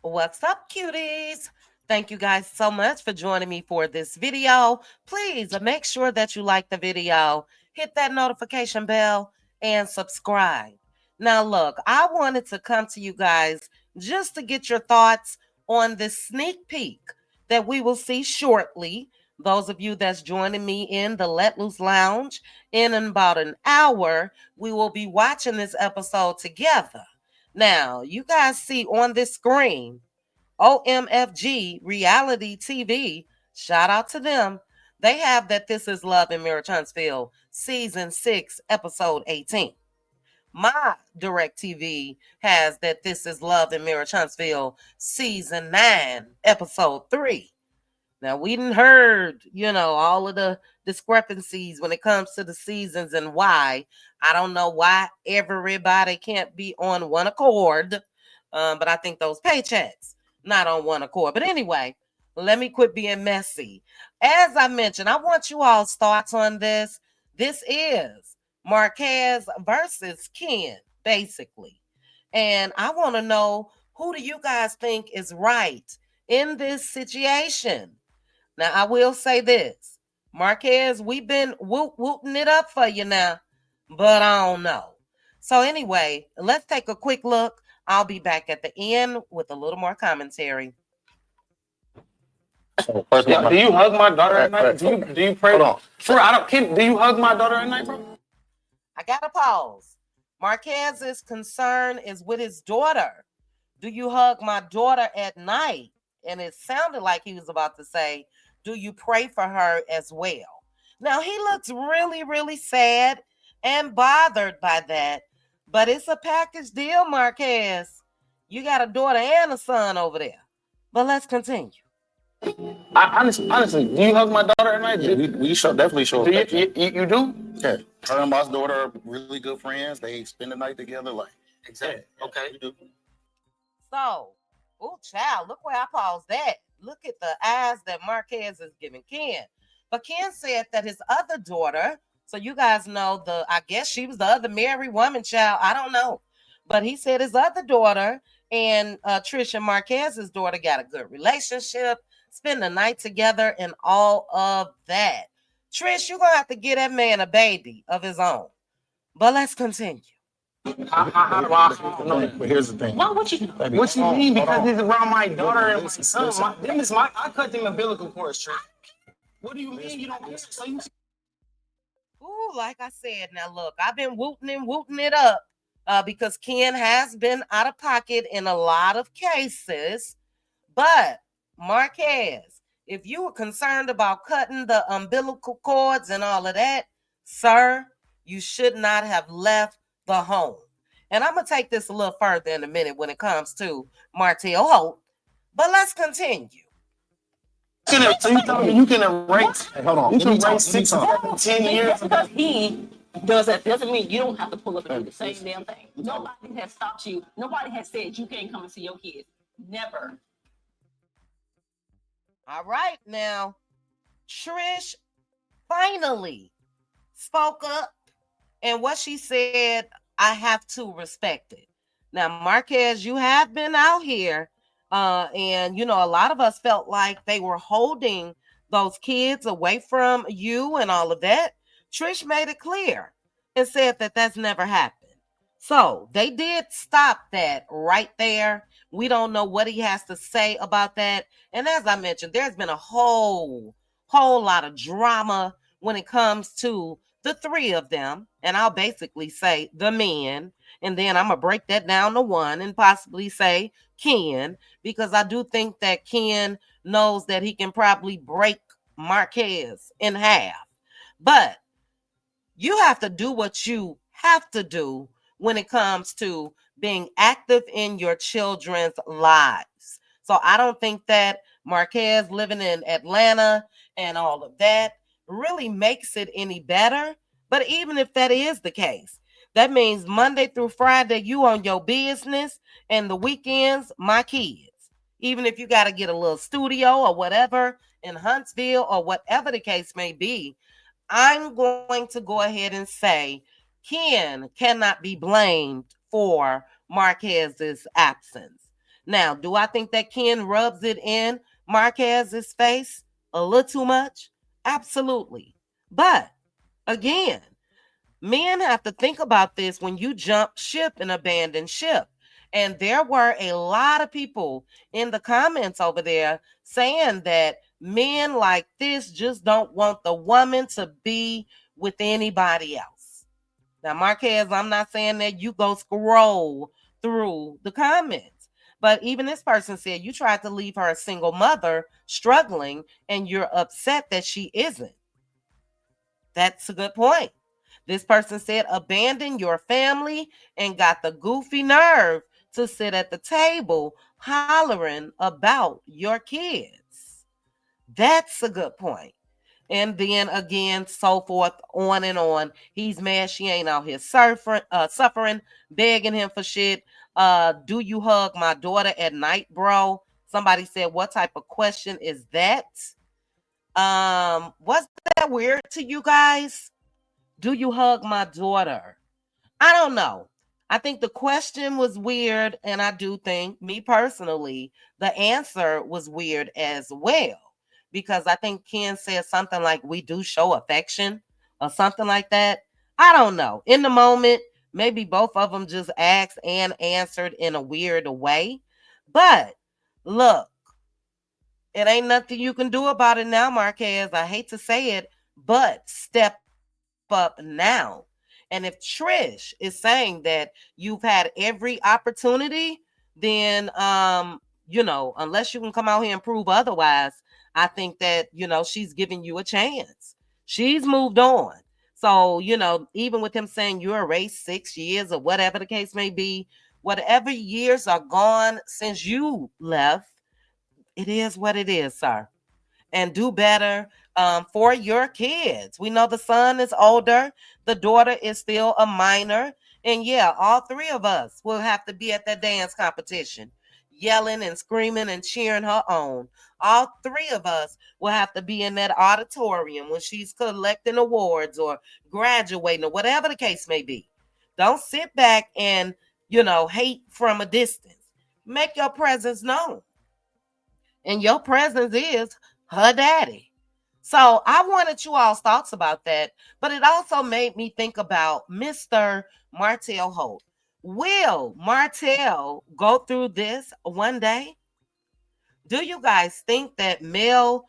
What's up, cuties? Thank you guys so much for joining me for this video. Please make sure that you like the video, hit that notification bell, and subscribe. Now, look, I wanted to come to you guys just to get your thoughts on this sneak peek that we will see shortly. Those of you that's joining me in the Let Loose Lounge, in about an hour, we will be watching this episode together. Now, you guys see on this screen, OMFG Reality TV, shout out to them. They have that This Is Love and Marriage Huntsville, Season 6, Episode 18. My DirecTV has that This Is Love and Marriage Huntsville, Season 9, Episode 3. Now, we done heard, all of the discrepancies when it comes to the seasons and why. I don't know why everybody can't be on one accord, but I think those paychecks not on one accord. But anyway, let me quit being messy. As I mentioned, I want you all's thoughts on this. This is Marques versus Ken, basically. And I want to know, who do you guys think is right in this situation? Now, I will say this. Marques, we've been whooping it up for you now, but I don't know. So anyway, let's take a quick look. I'll be back at the end with a little more commentary. So first, do you hug my daughter at night? Do you pray? Hold on. Do you hug my daughter at night, bro? I gotta pause. Marquez's concern is with his daughter. Do you hug my daughter at night? And it sounded like he was about to say, do you pray for her as well? Now, he looks really, really sad and bothered by that, but it's a package deal, Marques. You got a daughter and a son over there. But let's continue. Honestly, do you hug my daughter at night? Yeah, we definitely show up. You do? Yeah. Her and my daughter are really good friends. They spend the night together. Exactly. Yeah, okay. We do. So, child, look where I paused that. Look at the eyes that Marques is giving Ken. But Ken said that his other daughter, so you guys know I guess she was the other married woman, child. I don't know. But he said his other daughter and Trisha Marquez's daughter got a good relationship, spend the night together and all of that. Trish, you're going to have to get that man a baby of his own. But let's continue. But here's the thing. What you mean? Because he's around my daughter and my son. I cut them umbilical cords, Trish. What do you mean you don't care? So you... Like I said, now look, I've been wooting it up because Ken has been out of pocket in a lot of cases. But Marques, if you were concerned about cutting the umbilical cords and all of that, sir, you should not have left the home. And I'm going to take this a little further in a minute when it comes to Martell Holt, but let's continue. So you tell me you can erase, hold on. You can erase 6 or 10 years. Because he does that doesn't mean you don't have to pull up and do the same damn thing. Nobody has stopped you. Nobody has said you can't come and see your kids. Never. All right, now, Trish finally spoke up, and what she said, I have to respect it. Now, Marques, you have been out here, and, a lot of us felt like they were holding those kids away from you and all of that. Trish made it clear and said that that's never happened. So they did stop that right there. We don't know what he has to say about that. And as I mentioned, there's been a whole lot of drama when it comes to the three of them. And I'll basically say the men. And then I'm going to break that down to one and possibly say Ken, because I do think that Ken knows that he can probably break Marques in half. But you have to do what you have to do when it comes to being active in your children's lives. So I don't think that Marques living in Atlanta and all of that really makes it any better. But even if that is the case, that means Monday through Friday, you on your business, and the weekends, my kids. Even if you got to get a little studio or whatever in Huntsville or whatever the case may be, I'm going to go ahead and say Ken cannot be blamed for Marquez's absence. Now, do I think that Ken rubs it in Marquez's face a little too much? Absolutely. But again, men have to think about this when you jump ship and abandon ship. And there were a lot of people in the comments over there saying that men like this just don't want the woman to be with anybody else. Now, Marquez, I'm not saying that you go scroll through the comments, but even this person said you tried to leave her a single mother struggling and you're upset that she isn't. That's a good point. This person said, abandon your family and got the goofy nerve to sit at the table hollering about your kids. That's a good point. And then again, so forth, on and on. He's mad she ain't out here suffering, begging him for shit. Do you hug my daughter at night, bro? Somebody said, what type of question is that? Was that weird to you guys? Do you hug my daughter? I don't know. I think the question was weird, and I do think, me personally, the answer was weird as well. Because I think Ken said something like, we do show affection or something like that. I don't know. In the moment, maybe both of them just asked and answered in a weird way. But look, it ain't nothing you can do about it now, Marquez. I hate to say it, but step up now. And if Trish is saying that you've had every opportunity, then unless you can come out here and prove otherwise, I think that she's giving you a chance. She's moved on. So, even with him saying you erased 6 years or whatever the case may be, whatever years are gone since you left, it is what it is, sir. And do better for your kids. We know the son is older. The daughter is still a minor. And yeah, all three of us will have to be at that dance competition, yelling and screaming and cheering her on. All three of us will have to be in that auditorium when she's collecting awards or graduating or whatever the case may be. Don't sit back and, hate from a distance. Make your presence known. And your presence is her daddy. So I wanted you all's thoughts about that, but it also made me think about Mr. Martell Holt. Will Martell go through this one day? Do you guys think that Mel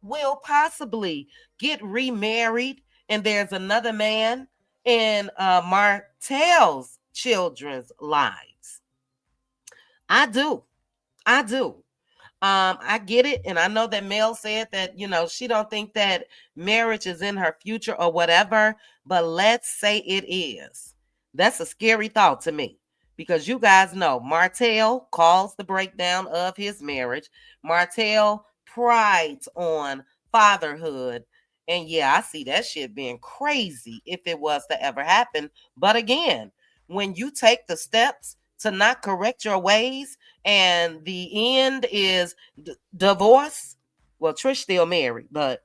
will possibly get remarried and there's another man in Martell's children's lives? I do. I get it. And I know that Mel said that, she don't think that marriage is in her future or whatever, but let's say it is. That's a scary thought to me because you guys know Martell calls the breakdown of his marriage. Martell prides on fatherhood. And yeah, I see that shit being crazy if it was to ever happen. But again, when you take the steps to not correct your ways and the end is divorce, well, Trish still married, but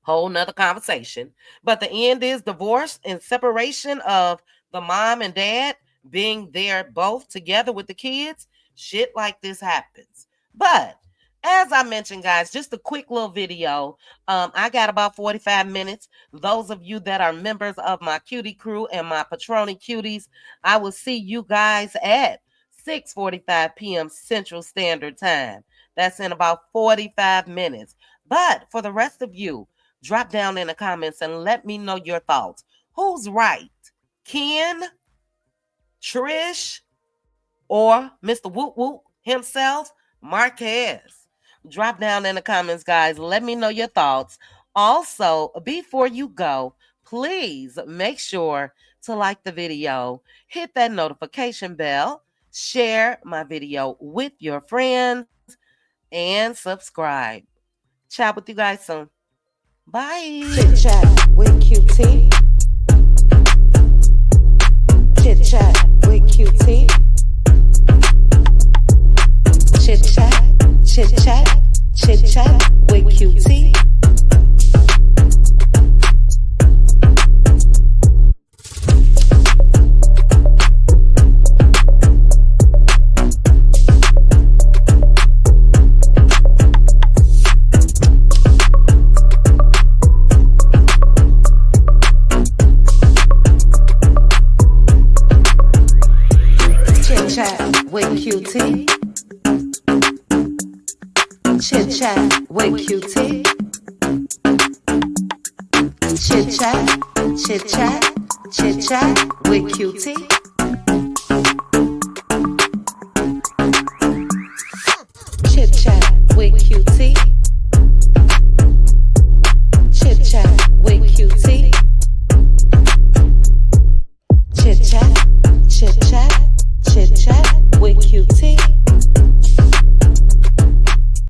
whole nother conversation. But the end is divorce and separation of the mom and dad being there both together with the kids. Shit like this happens. But as I mentioned, guys, just a quick little video. I got about 45 minutes. Those of you that are members of my cutie crew and my Patroni cuties, I will see you guys at 6:45 p.m. Central Standard Time. That's in about 45 minutes. But for the rest of you, drop down in the comments and let me know your thoughts. Who's right? Ken, Trish, or Mr. Woot Woot himself, Marquez? Drop down in the comments, guys. Let me know your thoughts. Also, before you go, please make sure to like the video, hit that notification bell, share my video with your friends, and subscribe. Chat with you guys soon. Bye. Chit chat with QT. Chit chat with QT. Chit chat, chit chat, chit chat with QT. Cutie. Chit chat with Cutie. Chit chat with Cutie.